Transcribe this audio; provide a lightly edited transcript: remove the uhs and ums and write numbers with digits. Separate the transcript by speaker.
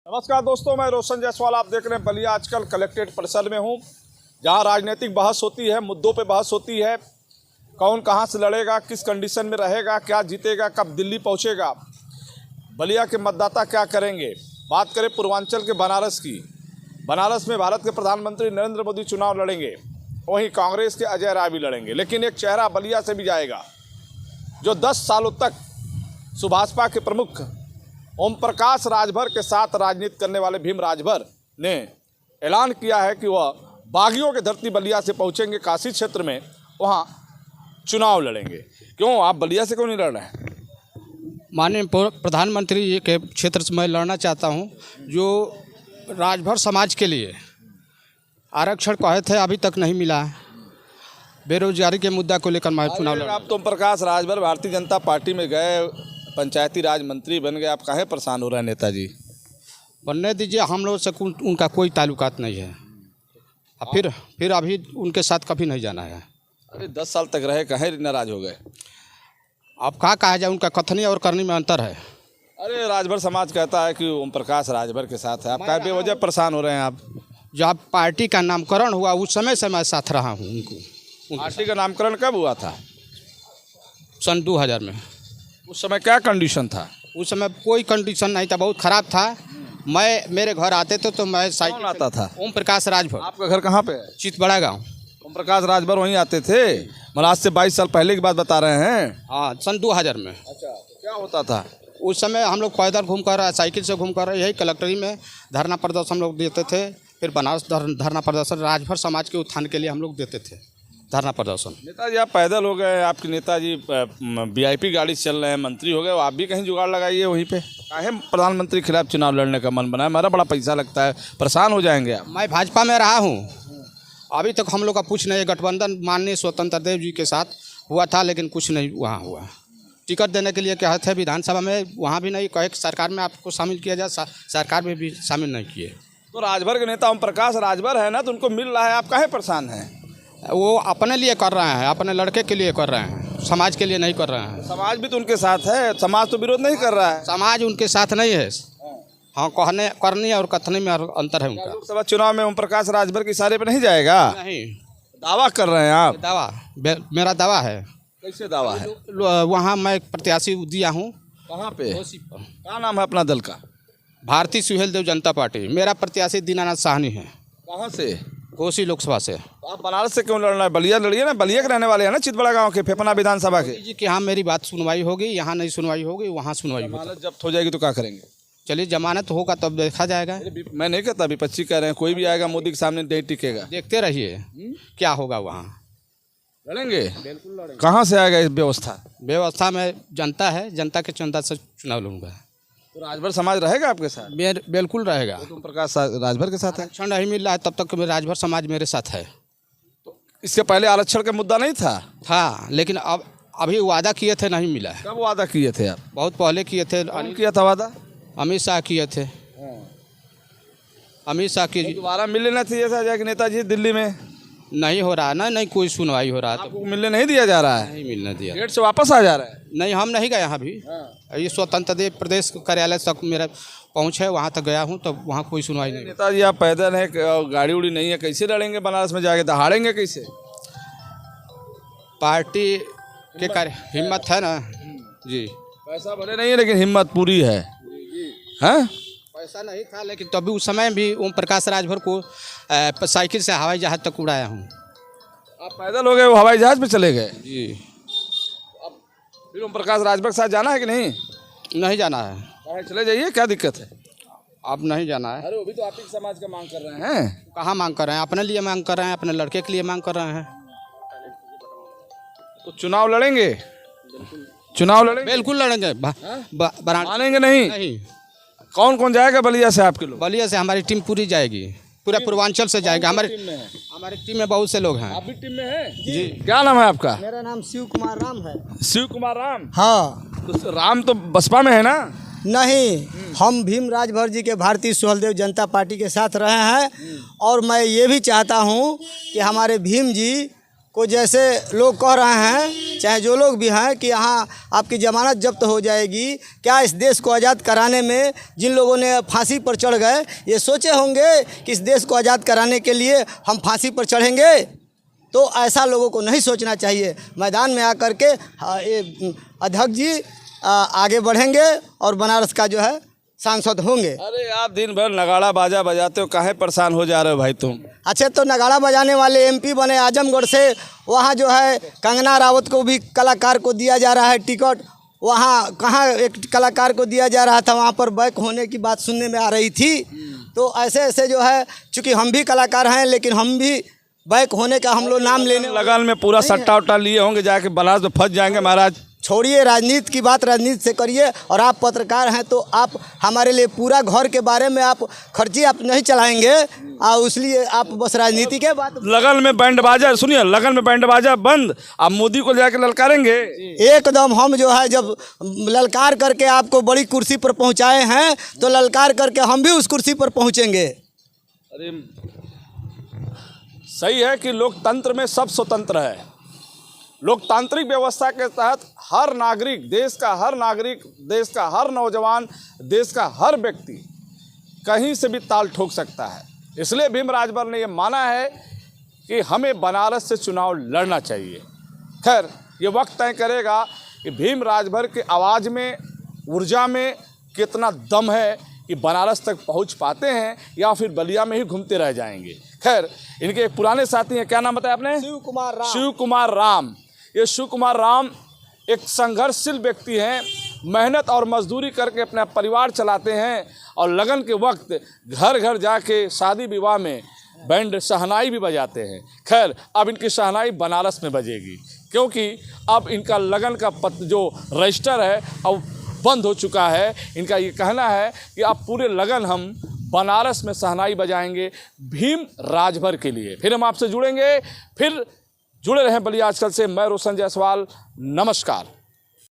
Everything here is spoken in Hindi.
Speaker 1: नमस्कार दोस्तों, मैं रोशन जायसवाल। आप देख रहे हैं बलिया आजकल कलेक्ट्रेट परिसर में हूँ, जहाँ राजनीतिक बहस होती है, मुद्दों पे बहस होती है। कौन कहाँ से लड़ेगा, किस कंडीशन में रहेगा, क्या जीतेगा, कब दिल्ली पहुँचेगा, बलिया के मतदाता क्या करेंगे। बात करें पूर्वांचल के बनारस की। बनारस में भारत के प्रधानमंत्री नरेंद्र मोदी चुनाव लड़ेंगे, वहीं कांग्रेस के अजय राय भी लड़ेंगे। लेकिन एक चेहरा बलिया से भी जाएगा जो 10 सालों तक सुभाषपा के प्रमुख ओम प्रकाश राजभर के साथ राजनीति करने वाले भीम राजभर ने ऐलान किया है कि वह बागियों की धरती बलिया से पहुंचेंगे, काशी क्षेत्र में वहां चुनाव लड़ेंगे। क्यों, आप बलिया से क्यों नहीं लड़ रहे हैं?
Speaker 2: माननीय प्रधानमंत्री के क्षेत्र से मैं लड़ना चाहता हूं, जो राजभर समाज के लिए आरक्षण कहे थे अभी तक नहीं मिला है। बेरोजगारी के मुद्दा को लेकर मैं चुनाव लड़।
Speaker 1: आप तो ओम प्रकाश राजभर भारतीय जनता पार्टी में गए, पंचायती राज मंत्री बन गए, आप काहे परेशान हो रहे हैं नेताजी?
Speaker 2: बनने दीजिए, हम लोग से उनका कोई ताल्लुकात नहीं है। फिर अभी उनके साथ कभी नहीं जाना है।
Speaker 1: अरे 10 साल तक रहे, काहे नाराज हो गए?
Speaker 2: अब कहा जाए, उनका कथनी और करनी में अंतर है।
Speaker 1: अरे राजभर समाज कहता है कि ओम प्रकाश राजभर के साथ है, आप काहे बेवजह परेशान हो रहे हैं? आप
Speaker 2: जब पार्टी का नामकरण हुआ उस समय से मैं साथ रहा हूँ उनको।
Speaker 1: पार्टी का नामकरण कब हुआ था?
Speaker 2: सन 2000 में।
Speaker 1: उस समय क्या कंडीशन था?
Speaker 2: उस समय कोई कंडीशन नहीं था, बहुत ख़राब था। मेरे घर आते थे तो मैं साइकिल
Speaker 1: आता था।
Speaker 2: ओम प्रकाश राजभर।
Speaker 1: आपका घर कहाँ पे है?
Speaker 2: चितबड़ा गाँव।
Speaker 1: ओम प्रकाश राजभर वहीं आते थे? मतलब आज से 22 साल पहले की बात बता रहे हैं?
Speaker 2: हाँ, सन 2000 में।
Speaker 1: अच्छा, क्या होता था
Speaker 2: उस समय? हम लोग पैदल घूमकर, साइकिल से घूमकर यही कलेक्ट्री में धरना प्रदर्शन हम लोग देते थे। फिर बनारस धरना प्रदर्शन राजभर समाज के उत्थान के लिए हम लोग देते थे धरना प्रदर्शन।
Speaker 1: नेताजी आप पैदल हो गए, आपके नेताजी VIP गाड़ी से चल रहे हैं, मंत्री हो गए, आप भी कहीं जुगाड़ लगाइए वहीं पे। काहे प्रधानमंत्री के खिलाफ चुनाव लड़ने का मन बना है? हमारा बड़ा पैसा लगता है, परेशान हो जाएंगे आप।
Speaker 2: मैं भाजपा में रहा हूँ, अभी तक हम लोग का कुछ नहीं। गठबंधन माननीय स्वतंत्र देव जी के साथ हुआ था, लेकिन कुछ नहीं वहाँ हुआ। टिकट देने के लिए कहे थे विधानसभा में, वहाँ भी नहीं कहे सरकार में आपको शामिल किया जाए, सरकार में भी शामिल नहीं किए।
Speaker 1: तो राजभर के नेता ओम प्रकाश राजभर है ना, तो उनको मिल रहा है, आप काहे परेशान हैं?
Speaker 2: वो अपने लिए कर रहे हैं, अपने लड़के के लिए कर रहे हैं, समाज के लिए नहीं कर रहे हैं।
Speaker 1: समाज भी तो उनके साथ है, समाज तो विरोध नहीं कर रहा है।
Speaker 2: समाज उनके साथ नहीं है। हाँ, करनी और कथनी में अंतर है उनका।
Speaker 1: लोकसभा चुनाव में ओम प्रकाश राजभर के इशारे पे नहीं जाएगा?
Speaker 2: नहीं।
Speaker 1: दावा कर रहे हैं आप?
Speaker 2: दावा मेरा दावा है।
Speaker 1: कैसे दावा है?
Speaker 2: वहाँ मैं प्रत्याशी दिया हूँ।
Speaker 1: कहाँ पे? क्या नाम है अपना दल का?
Speaker 2: भारतीय सुहेल देव जनता पार्टी। मेरा प्रत्याशी दीनानाथ साहनी है।
Speaker 1: कहाँ से?
Speaker 2: कोसी लोकसभा से।
Speaker 1: तो आप बनारस से क्यों लड़ना है? बलिया लड़िए ना, बलिया के रहने वाले हैं ना, चितबड़ा गांव के, फेफना विधानसभा के।
Speaker 2: जी कि हाँ, मेरी बात सुनवाई होगी, यहाँ नहीं सुनवाई होगी, वहाँ सुनवाई होगी।
Speaker 1: जमानत जब्त हो जाएगी तो क्या करेंगे?
Speaker 2: चलिए, जमानत होगा तब देखा जाएगा।
Speaker 1: मैं नहीं कहता, विपक्षी कह रहे हैं कोई भी आएगा मोदी के सामने नहीं टिकेगा।
Speaker 2: देखते रहिए क्या होगा वहाँ।
Speaker 1: लड़ेंगे? बिल्कुल लड़ेंगे। कहाँ से आएगा इस
Speaker 2: व्यवस्था में? जनता है, जनता के चंदा से चुनाव लूँगा।
Speaker 1: तो राजभर समाज रहेगा आपके साथ?
Speaker 2: बिल्कुल रहेगा।
Speaker 1: तो ओम प्रकाश राजभर के साथ है?
Speaker 2: आरक्षण नहीं मिल रहा है तब तक राजभर समाज मेरे साथ है।
Speaker 1: तो इसके पहले आरक्षण का मुद्दा नहीं था?
Speaker 2: लेकिन अब अभी वादा किए थे, नहीं मिला है।
Speaker 1: कब वादा किए थे आप?
Speaker 2: बहुत पहले किए थे।
Speaker 1: कौन किया था वादा?
Speaker 2: अमित शाह किए थे। अमित शाह की
Speaker 1: दोबारा मिलने नहीं चाहिए था जाके नेताजी दिल्ली में?
Speaker 2: नहीं हो रहा ना, नहीं कोई सुनवाई हो रहा है।
Speaker 1: आपको मिलने नहीं दिया जा रहा है?
Speaker 2: नहीं मिलने दिया।
Speaker 1: गेट से वापस आ जा रहा है?
Speaker 2: नहीं, हम नहीं गए यहाँ भी। ये स्वतंत्र देव प्रदेश कार्यालय तक मेरा पहुँच है, वहाँ तक गया हूँ, तब वहाँ कोई सुनवाई नहीं।
Speaker 1: नेताजी आप पैदल हैं, गाड़ी उड़ी नहीं है, कैसे लड़ेंगे बनारस में जाके? दहाड़ेंगे कैसे?
Speaker 2: पार्टी के कार्य हिम्मत है ना जी।
Speaker 1: पैसा भले नहीं है लेकिन हिम्मत पूरी है। हैं?
Speaker 2: पैसा नहीं था, लेकिन तभी उस समय भी ओम प्रकाश राजभर को साइकिल से हवाई जहाज तक उड़ाया हूँ।
Speaker 1: आप पैदल हो गए, वो हवाई जहाज पे चले गए?
Speaker 2: जी।
Speaker 1: अब फिर ओम प्रकाश राजभर के साथ जाना है कि नहीं?
Speaker 2: नहीं जाना है।
Speaker 1: चले जाइए, क्या दिक्कत है?
Speaker 2: अब नहीं जाना है।
Speaker 1: अरे वो भी तो आप ही समाज का मांग कर रहे हैं।
Speaker 2: कहाँ मांग कर रहे हैं? अपने लिए मांग कर रहे हैं, अपने लड़के के लिए मांग कर रहे हैं।
Speaker 1: तो चुनाव लड़ेंगे? चुनाव लड़ेंगे?
Speaker 2: बिल्कुल लड़ेंगे।
Speaker 1: मानेंगे नहीं?
Speaker 2: नहीं।
Speaker 1: कौन कौन जाएगा बलिया से आपके लोग?
Speaker 2: बलिया से हमारी टीम पूरी जाएगी, पूरा पूर्वांचल से जाएगा। हमारी टीम में बहुत से लोग हैं।
Speaker 1: आप भी टीम में हैं?
Speaker 2: जी।
Speaker 1: क्या नाम है आपका?
Speaker 3: मेरा नाम शिव कुमार राम है।
Speaker 1: शिव कुमार राम?
Speaker 3: हाँ।
Speaker 1: तो राम तो बसपा में है ना?
Speaker 3: नहीं, हम भीम राजभर जी के भारतीय सुहेलदेव जनता पार्टी के साथ रहे हैं, और मैं ये भी चाहता हूँ कि हमारे भीम जी को जैसे लोग कह रहे हैं, चाहे जो लोग भी हैं, कि यहाँ आपकी ज़मानत जब्त हो जाएगी, क्या इस देश को आज़ाद कराने में जिन लोगों ने फांसी पर चढ़ गए ये सोचे होंगे कि इस देश को आज़ाद कराने के लिए हम फांसी पर चढ़ेंगे? तो ऐसा लोगों को नहीं सोचना चाहिए। मैदान में आकर के ये अध्यक्ष जी आगे बढ़ेंगे और बनारस का जो है सांसद होंगे।
Speaker 1: अरे आप दिन भर नगाड़ा बाजा बजाते हो, काहे परेशान हो जा रहे हो भाई तुम?
Speaker 3: अच्छा, तो नगाड़ा बजाने वाले एमपी बने आजमगढ़ से, वहाँ जो है कंगना रावत को भी कलाकार को दिया जा रहा है टिकट। वहाँ कहाँ एक कलाकार को दिया जा रहा था, वहाँ पर बैक होने की बात सुनने में आ रही थी। तो ऐसे ऐसे जो है, चूँकि हम भी कलाकार हैं लेकिन हम भी बैक होने का हम लोग नाम लेने
Speaker 1: लगन में पूरा सट्टा उट्टा लिए होंगे, जाके बनारस में फंस जाएंगे महाराज।
Speaker 3: छोड़िए राजनीति की बात, राजनीति से करिए। और आप पत्रकार हैं तो आप हमारे लिए पूरा घर के बारे में आप खर्ची आप नहीं चलाएंगे, इसलिए आप बस राजनीति के बात।
Speaker 1: लगन में बैंड बाजा, सुनिए, लगन में बैंड बाजा बंद, आप मोदी को जाके ललकारेंगे
Speaker 3: एकदम। हम जो है जब ललकार करके आपको बड़ी कुर्सी पर पहुंचाए हैं तो ललकार करके हम भी उस कुर्सी पर पहुंचेंगे।
Speaker 1: अरे सही है कि लोकतंत्र में सब स्वतंत्र है। लोकतांत्रिक व्यवस्था के तहत हर नागरिक, देश का हर नागरिक, देश का हर नौजवान, देश का हर व्यक्ति कहीं से भी ताल ठोक सकता है। इसलिए भीम राजभर ने ये माना है कि हमें बनारस से चुनाव लड़ना चाहिए। खैर, ये वक्त तय करेगा कि भीम राजभर की आवाज़ में, ऊर्जा में कितना दम है कि बनारस तक पहुंच पाते हैं या फिर बलिया में ही घूमते रह जाएंगे। खैर, इनके एक पुराने साथी हैं, क्या नाम बताया आपने?
Speaker 3: शिव कुमार राम।
Speaker 1: शिव कुमार राम। ये शिव कुमार राम एक संघर्षशील व्यक्ति हैं, मेहनत और मजदूरी करके अपना परिवार चलाते हैं और लगन के वक्त घर घर जाके शादी विवाह में बैंड शहनाई भी बजाते हैं। खैर, अब इनकी शहनाई बनारस में बजेगी, क्योंकि अब इनका लगन का जो रजिस्टर है अब बंद हो चुका है। इनका ये कहना है कि अब पूरे लगन हम बनारस में शहनाई बजाएंगे भीम राजभर के लिए। फिर हम आपसे जुड़ेंगे, फिर जुड़े रहें बलिया आजकल से। मैं रोशन जायसवाल, नमस्कार।